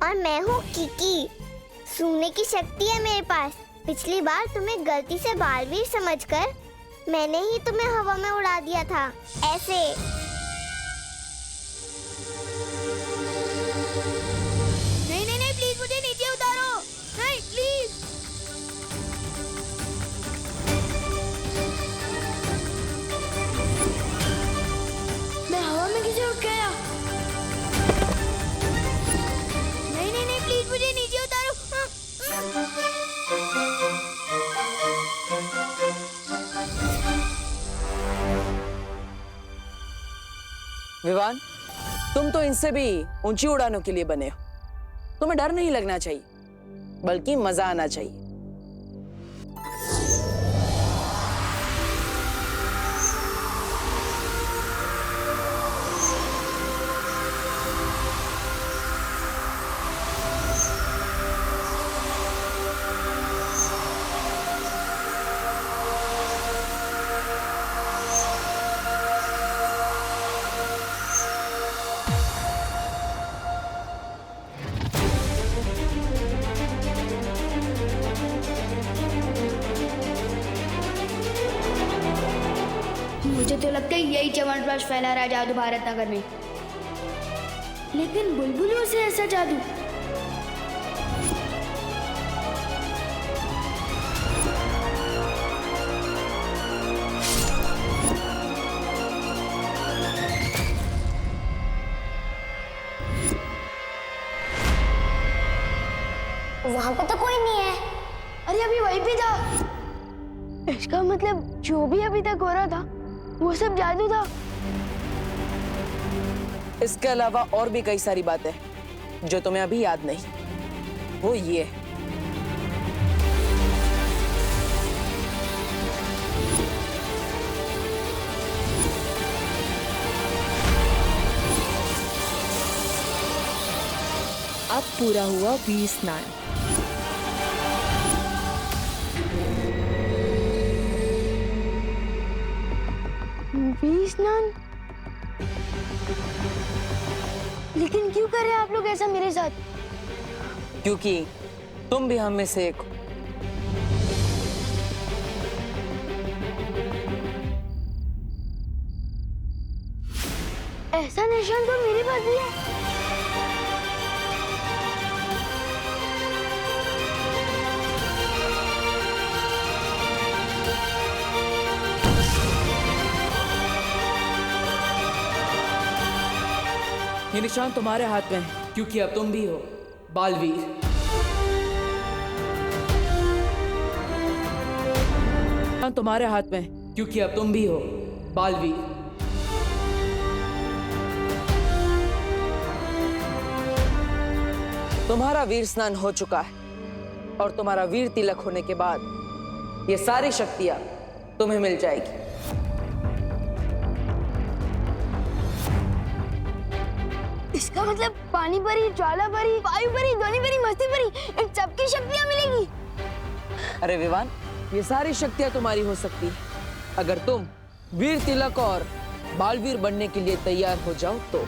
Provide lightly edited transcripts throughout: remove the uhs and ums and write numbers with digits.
और मैं हूँ किकी। सूंघने की शक्ति है मेरे पास। पिछली बार तुम्हें गलती से बालवीर समझकर मैंने ही तुम्हें हवा में उड़ा दिया था, ऐसे। नहीं नहीं नहीं, प्लीज मुझे नीचे उतारो, नहीं प्लीज। मैं हवा में कैसे उठ गया? नहीं नहीं नहीं, प्लीज मुझे नीचे उतारो। विवान, तुम तो इनसे भी ऊंची उड़ानों के लिए बने हो। तुम्हें डर नहीं लगना चाहिए, बल्कि मजा आना चाहिए। मुझे तो लगता है यही च्यवनप्राश फैला रहा है जादू भारत नगर में। लेकिन बुलबुलों से ऐसा जादू? वहाँ पे तो कोई नहीं है। अरे अभी वहीं पे था। इसका मतलब जो भी अभी तक हो रहा था वो सब जादू था। इसके अलावा और भी कई सारी बातें जो तुम्हें अभी याद नहीं। वो ये है, अब पूरा हुआ वीर स्नान। वीर स्नान? लेकिन क्यों कर रहे हैं आप लोग ऐसा मेरे साथ? क्योंकि तुम भी हम में से एक हो। ऐसा निशान तो मेरे पास भी है। ये निशान तुम्हारे हाथ में है, क्योंकि अब तुम भी हो बालवीर। निशान तुम्हारे हाथ में है, क्योंकि अब तुम भी हो बालवीर। तुम्हारा वीर स्नान हो चुका है और तुम्हारा वीर तिलक होने के बाद ये सारी शक्तियां तुम्हें मिल जाएगी। इसका मतलब पानी परी, ज्वाला परी, वायु परी, ध्वनि परी, मस्ती परी, इन सबकी शक्तियां मिलेगी। अरे विवान, ये सारी शक्तियां तुम्हारी हो सकती है अगर तुम वीर तिलक और बालवीर बनने के लिए तैयार हो जाओ तो।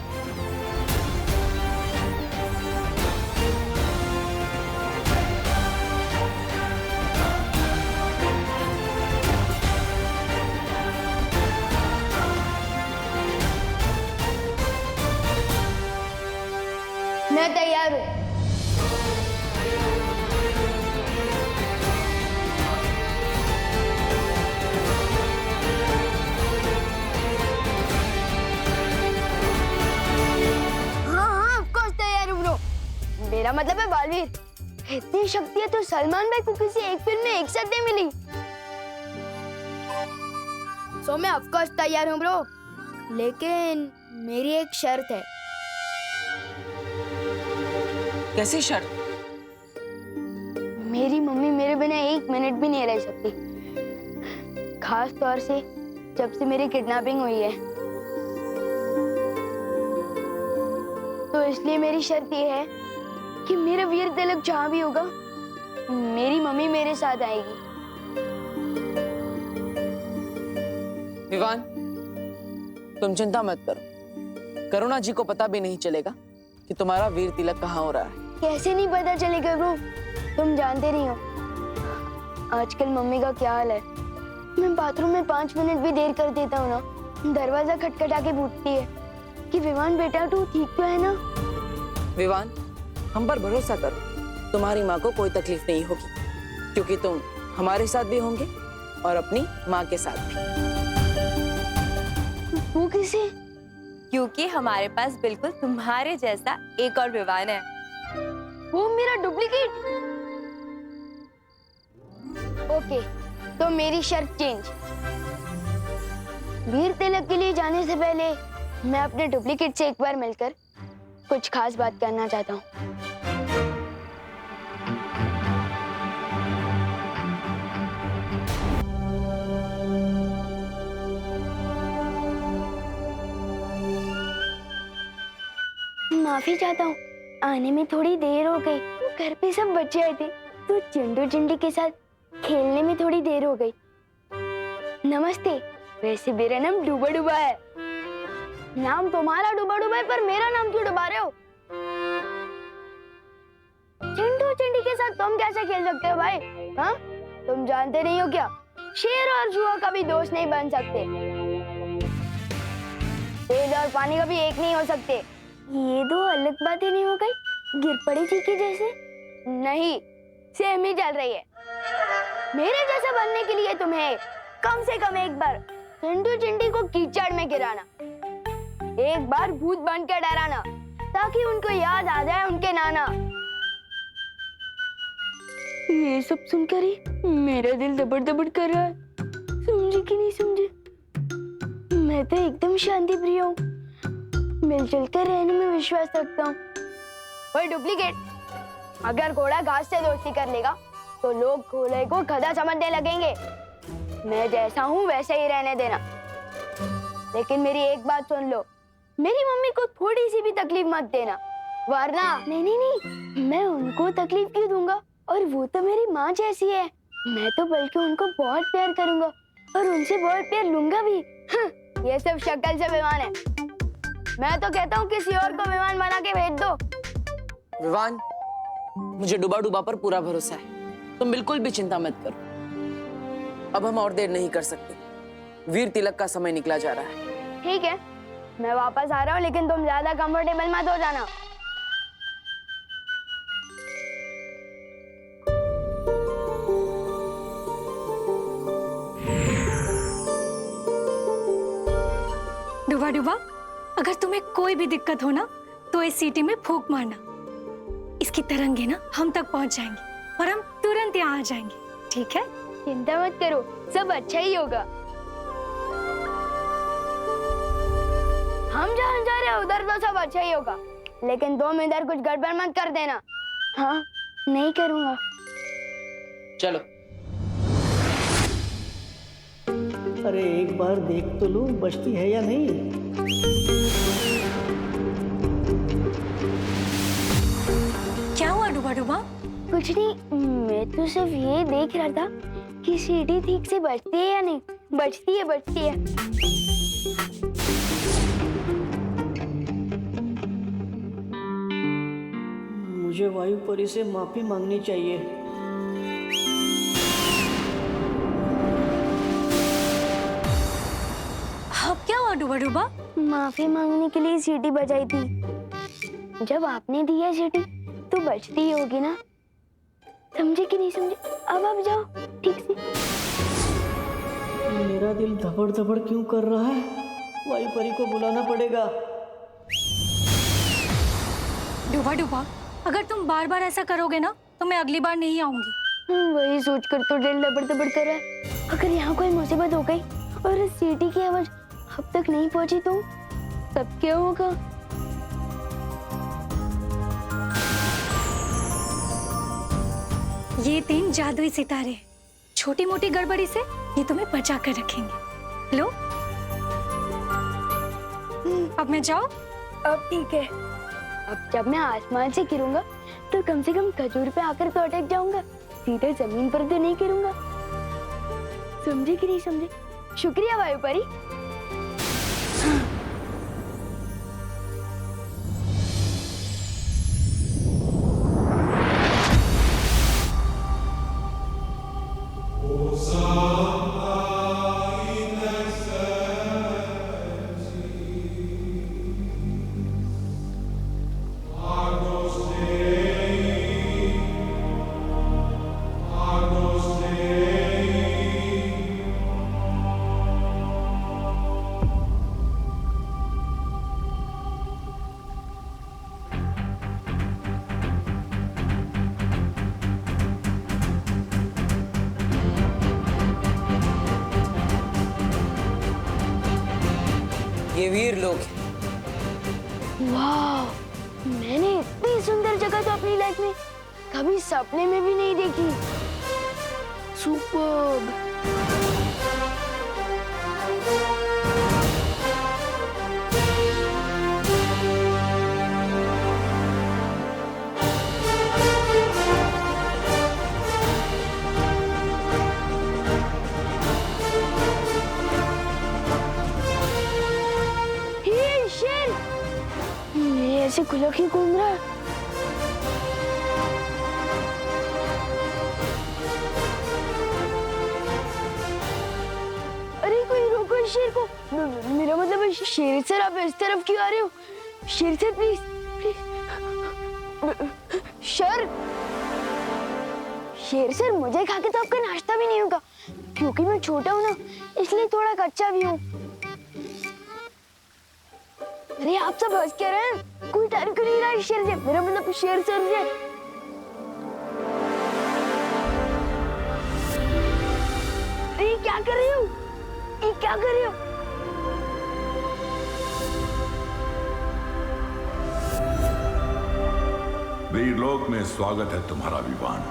मैं तैयार हूँ। हाँ, ऑफ कोर्स तैयार हूँ ब्रो। मेरा मतलब है बालवीर। इतनी शक्तियाँ तो सलमान भाई को किसी एक फिल्म में एक साथ नहीं मिली। सो मैं ऑफ कोर्स तैयार हूँ ब्रो। लेकिन मेरी एक शर्त है। कैसी शर्त? मेरी मम्मी मेरे बिना एक मिनट भी नहीं रह सकती, खास तौर से जब से मेरी किडनैपिंग हुई है। तो इसलिए मेरी शर्त ये है कि मेरा वीर तिलक जहाँ भी होगा मेरी मम्मी मेरे साथ आएगी। विवान, तुम चिंता मत करो। करुणा जी को पता भी नहीं चलेगा कि तुम्हारा वीर तिलक कहाँ हो रहा है। कैसे नहीं पता चलेगा ब्रो? तुम जानते नहीं हो आजकल मम्मी का क्या हाल है। मैं बाथरूम में 5 मिनट भी देर कर देता हूँ ना, दरवाजा खटखटा के पूछती है कि विवान बेटा तू ठीक तो है ना। विवान, हम पर भरोसा करो, तुम्हारी माँ को कोई तकलीफ नहीं होगी, क्योंकि तुम हमारे साथ भी होंगे और अपनी माँ के साथ भी। वो किसे? क्योंकि हमारे पास बिल्कुल तुम्हारे जैसा एक और विवान है। वो मेरा डुप्लीकेट? ओके, तो मेरी शर्त चेंज। वीर तिलक के लिए जाने से पहले मैं अपने डुप्लीकेट से एक बार मिलकर कुछ खास बात करना चाहता हूँ। माफी चाहता हूँ, आने में थोड़ी देर हो गई। घर पे सब बच्चे आए थे तो चिंटू चिंटी के साथ खेलने में थोड़ी देर हो गई। नमस्ते, वैसे मेरा नाम डूबा डूबा है। नाम तुम्हारा डूबा डूबा है, पर मेरा नाम क्यों डुबा रहे हो? चिंटू चिंटी के साथ तुम कैसे खेल सकते हो भाई? हाँ, तुम जानते नहीं हो क्या? शेर और चूहा कभी दोस्त नहीं बन सकते। तेज और पानी कभी एक नहीं हो सकते। ये दो अलग बातें नहीं हो गई? गिर पड़ी थी कि जैसे? नहीं, सेम ही चल रही है। मेरे जैसा बनने के लिए तुम्हें कम से कम एक बार चिंटू चिंटी को कीचड़ में गिराना, एक बार भूत बन के डराना, ताकि उनको याद आ जाए उनके नाना। ये सब सुनकर ही मेरा दिल दबड़ दबड़ कर रहा है। समझे कि नहीं समझे? मैं तो एकदम शांति प्रिय हूँ, मिलजुल कर रहने में विश्वास रखता हूँ। ओए डुप्लीकेट, अगर घोड़ा घास से दोस्ती कर लेगा तो लोग घोड़े को गधा समझने लगेंगे। मैं जैसा हूँ वैसे ही रहने देना। लेकिन मेरी एक बात सुन लो, मेरी मम्मी को थोड़ी सी भी तकलीफ मत देना, वरना नहीं नहीं नहीं, मैं उनको तकलीफ क्यों दूंगा? और वो तो मेरी माँ जैसी है। मैं तो बल्कि उनको बहुत प्यार करूंगा और उनसे बहुत प्यार लूंगा भी। ये सब शक्ल से विवान है। मैं तो कहता हूँ किसी और को विवान बना के भेज दो। विवान, मुझे डूबा डूबा पर पूरा भरोसा है, तुम बिल्कुल भी चिंता मत करो। अब हम और देर नहीं कर सकते, वीर तिलक का समय निकला जा रहा है। ठीक है, मैं वापस आ रहा हूँ, लेकिन तुम ज्यादा कंफर्टेबल मत हो जाना। डूबा डूबा, अगर तुम्हें कोई भी दिक्कत हो ना तो इस सीटी में फूंक मारना। इसकी तरंगे ना हम तक पहुंच जाएंगी और हम तुरंत यहाँ आ जाएंगे, ठीक है? चिंता मत करो, सब अच्छा ही होगा। हम जहाँ जा रहे हैं उधर तो सब अच्छा ही होगा, लेकिन तुम इधर कुछ गड़बड़ मत कर देना। हाँ, नहीं करूँगा। चलो। अरे एक बार देख तो लूं बचती है या नहीं। क्या हुआ डूबा डूबा? कुछ नहीं, मैं तो सिर्फ ये देख रहा था कि सीढ़ी ठीक से बजती है या नहीं। बजती है, बजती है। मुझे वायु परी से माफी मांगनी चाहिए। अब क्या हुआ डूबा डूबा? माफी मांगने के लिए सीटी बजाई थी। जब आपने दी है सीटी तो बजती ही होगी ना। समझे कि नहीं समझे? अब आप जाओ ठीक से। मेरा दिल धबड़ धबड़ क्यों कर रहा है? वायु परी को बुलाना पड़ेगा। डूबा डूबा, अगर तुम बार बार ऐसा करोगे ना तो मैं अगली बार नहीं आऊंगी। वही सोचकर तो दिल दबड़ दबड़ कर रहा है। अगर यहाँ कोई मुसीबत हो गई और इस सीटी की आवाज अब तक नहीं पहुंची तो तब क्या होगा? ये 3 जादुई सितारे, छोटी मोटी गड़बड़ी से ये तुम्हें बचा कर रखेंगे। लो, अब मैं जाऊं? अब ठीक है। अब जब मैं आसमान से गिरूंगा तो कम से कम खजूर पे आकर तो अटक जाऊंगा, सीधे जमीन पर तो नहीं गिरूंगा। समझे कि नहीं समझे? शुक्रिया वायु परी। ये वीर लोग हैं। वाह, मैंने इतनी सुंदर जगह तो अपनी लाइफ में कभी सपने में भी नहीं देखी। सुपर्ब। ये शेर, ये ऐसे खुला क्यों घूम रहा है? अरे कोई रोको इस शेर को। मेरा मतलब है, शेर सर आप इस तरफ क्यों आ रहे हो? शेर सर प्लीज प्लीज। सर, शेर सर मुझे खा के तो आपका नाश्ता भी नहीं होगा, क्योंकि मैं छोटा हूँ ना, इसलिए थोड़ा कच्चा भी हूँ। अरे आप सब हंस क्या रहे हैं? कोई डर क्यों नहीं रहा है शेर से? मेरा मतलब शेर सर से। अरे क्या कर रही हो? ये क्या कर रही हो? वीरलोक में स्वागत है तुम्हारा विवान।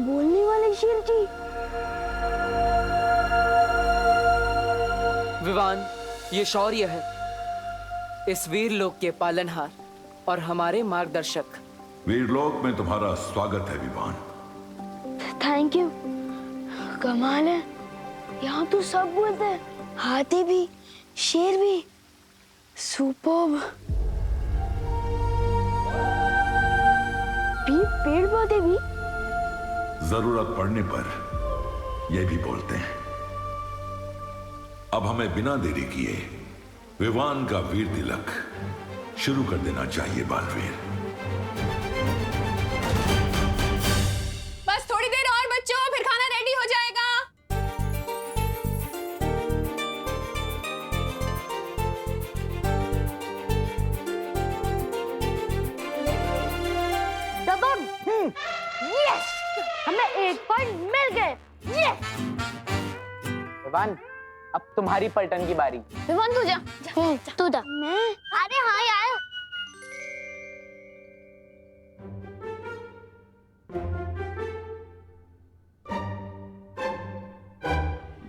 बोलने वाले शेर जी। विवान, ये शौर्य है, इस वीर लोक के पालनहार और हमारे मार्गदर्शक। वीरलोक में तुम्हारा स्वागत है विवान। Thank you. कमाल है, यहाँ तो सब बोलते हैं, हाथी भी, शेर भी। सुपर्ब। पेड़ पौधे भी। जरूरत पड़ने पर ये भी बोलते हैं। अब हमें बिना देरी किए विवान का वीर तिलक शुरू कर देना चाहिए बालवीर। बस थोड़ी देर और बच्चों, फिर खाना रेडी हो जाएगा। यस, हमें एक पॉइंट मिल गए। यस। विवान, अब तुम्हारी पलटन की बारी। विवान तू जा, तू जा। मैं? अरे हाँ यार,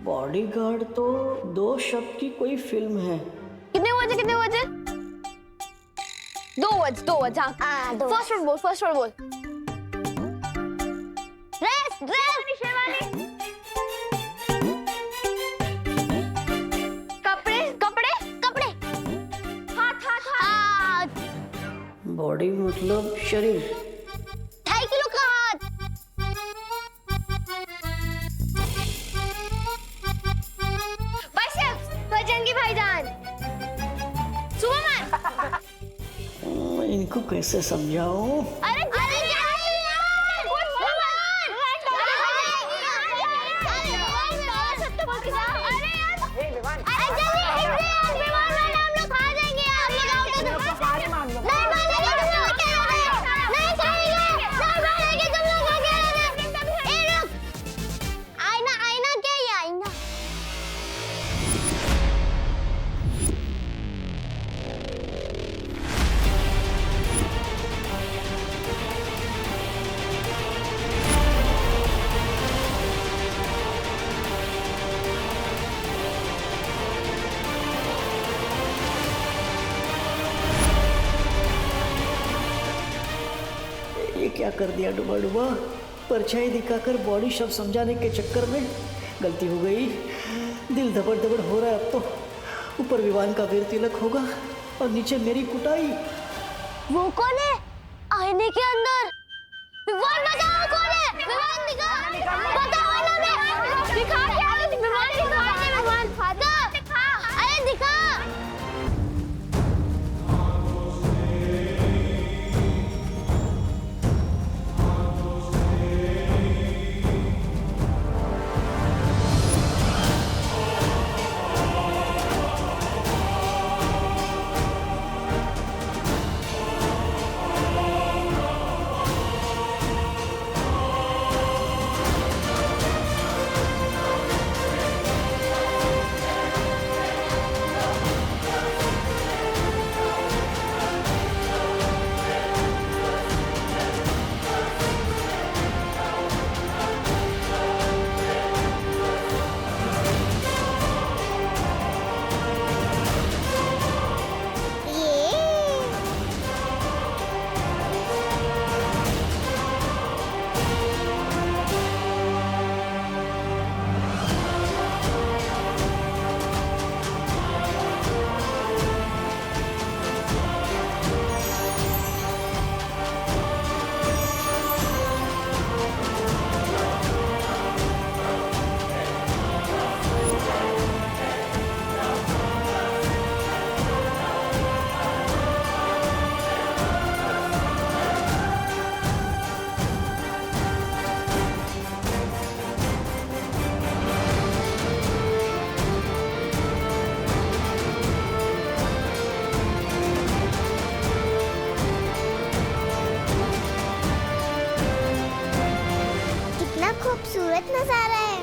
बॉडीगार्ड तो 2 शब्द की कोई फिल्म है। कितने बजे? कितने बजे? 2 बजे। 2 बजे। हाँ, फर्स्ट वर्ड बोल, फर्स्ट वर्ड बोल। Dress dress sherwani. कपड़े कपड़े कपड़े। हाथ हाथ हाथ। बॉडी मतलब शरीर। 2.5 किलो का हाथ। बाइसेप्स, बजरंगी भाईजान। सुपरमैन। मैं इनको कैसे समझाऊं? अरे ये क्या कर दिया डुबा डुबा? परछाई दिखाकर बॉडी शब्द समझाने के चक्कर में गलती हो गई। दिल धबड़ धबड़ हो रहा है अब तो। ऊपर विवान का वीर तिलक होगा और नीचे मेरी कुटाई। वो कौन है आईने के अंदर? विवान बताओ कौन है? विवान दिखा, बताओ ना। मैं दिखा क्या? विवान दिखा, विवान फादर दिखा, अरे दिखा। खूबसूरत नजारा है।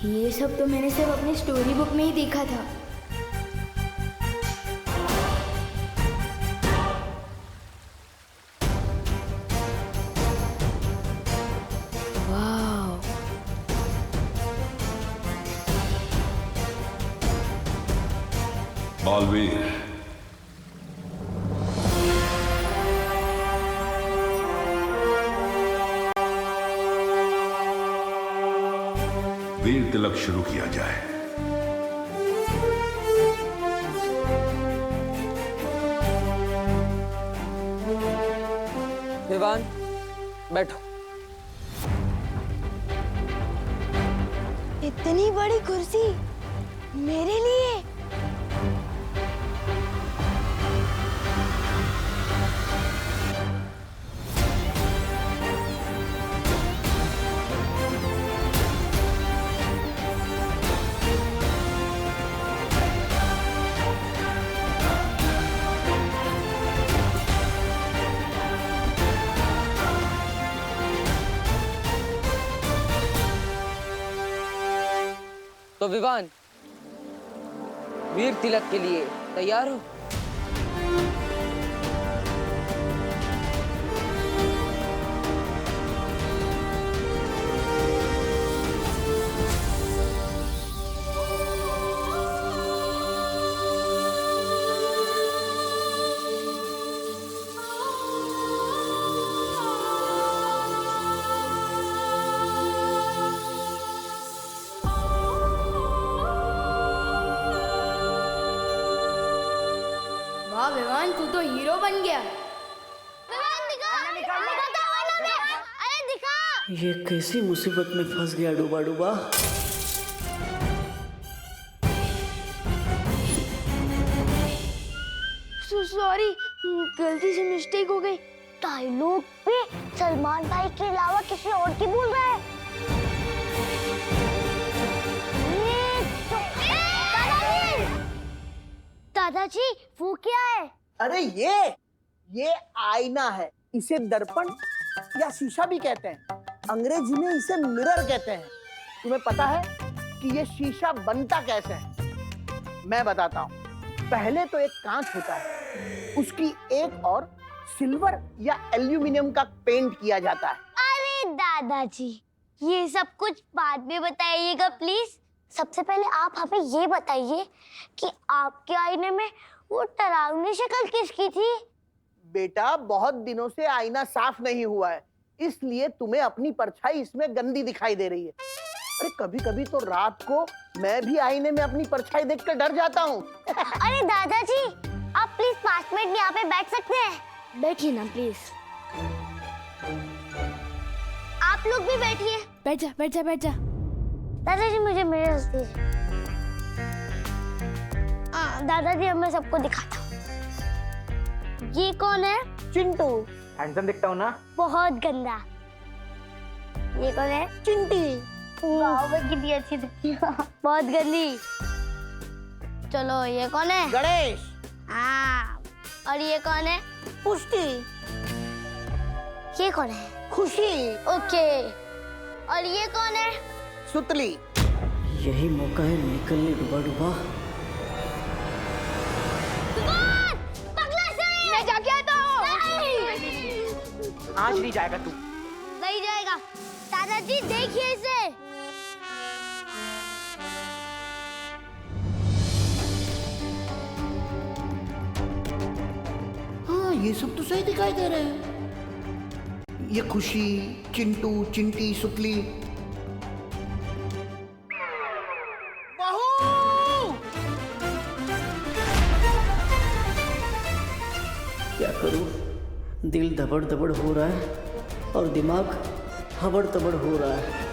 ये सब तो मैंने सिर्फ अपनी स्टोरी बुक में ही देखा था। वाह, बालवीर, वीर तिलक शुरू किया जाए। विवान, बैठो। इतनी बड़ी कुर्सी मेरे लिए? तो विवान, वीर तिलक के लिए तैयार हो? वाह विवान, तू तो हीरो बन गया। अरे दिखा। ये कैसी मुसीबत में फंस गया डूबा डूबा। सॉरी, गलती से मिस्टेक हो गई। डायलॉग पे सलमान भाई के अलावा किसी और की बोल रहा है। दादाजी, वो क्या है? अरे ये आईना है। इसे दर्पण या शीशा भी कहते हैं। अंग्रेजी में इसे मिरर कहते हैं। तुम्हें पता है कि ये शीशा बनता कैसे है? मैं बताता हूँ। पहले तो एक कांच होता है, उसकी एक और सिल्वर या एल्यूमिनियम का पेंट किया जाता है। अरे दादाजी, ये सब कुछ बाद में बताइएगा प्लीज। सबसे पहले आप हमें ये बताइए कि आपके आईने में वो डरावनी शक्ल किसकी थी? बेटा, बहुत दिनों से आईना साफ नहीं हुआ है, इसलिए तुम्हें अपनी परछाई इसमें गंदी दिखाई दे रही है। अरे कभी कभी तो रात को मैं भी आईने में अपनी परछाई देखकर डर जाता हूँ। अरे दादाजी, आप प्लीज 5 मिनट यहाँ पे बैठ सकते हैं? बैठिए ना प्लीज। आप लोग भी बैठिए। बैठ जा, बैठ जा, बैठ जा। दादाजी, मुझे मिरर्स दीजिए। दादाजी, अब मैं सबको दिखाता हूँ। ये कौन है? चिंटू। हैंडसम दिखता हूँ ना? बहुत गंदा। ये कौन है? चिंटी। वाह, वो कितनी अच्छी दिखती है। बहुत गंदी। चलो, ये कौन है? गणेश। हाँ। और ये कौन है? पुष्टि। ये कौन है? खुशी। ओके। और ये कौन है? सुतली। यही मौका है निकलने डूबा डूबा। मैं जाके आता हूँ। आज नहीं जाएगा तू। नहीं जाएगा। दादाजी, देखिए इसे। ये सब तो सही दिखाई दे रहे हैं। ये खुशी, चिंटू, चिंटी, सुतली। क्या करूं? दिल धबड़ धबड़ हो रहा है और दिमाग हबड़ तबड़ हो रहा है।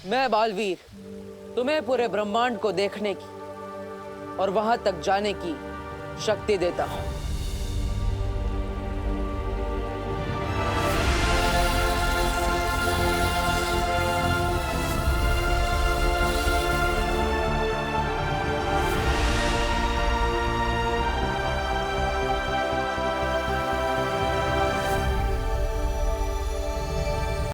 मैं बालवीर तुम्हें पूरे ब्रह्मांड को देखने की और वहां तक जाने की शक्ति देता हूं।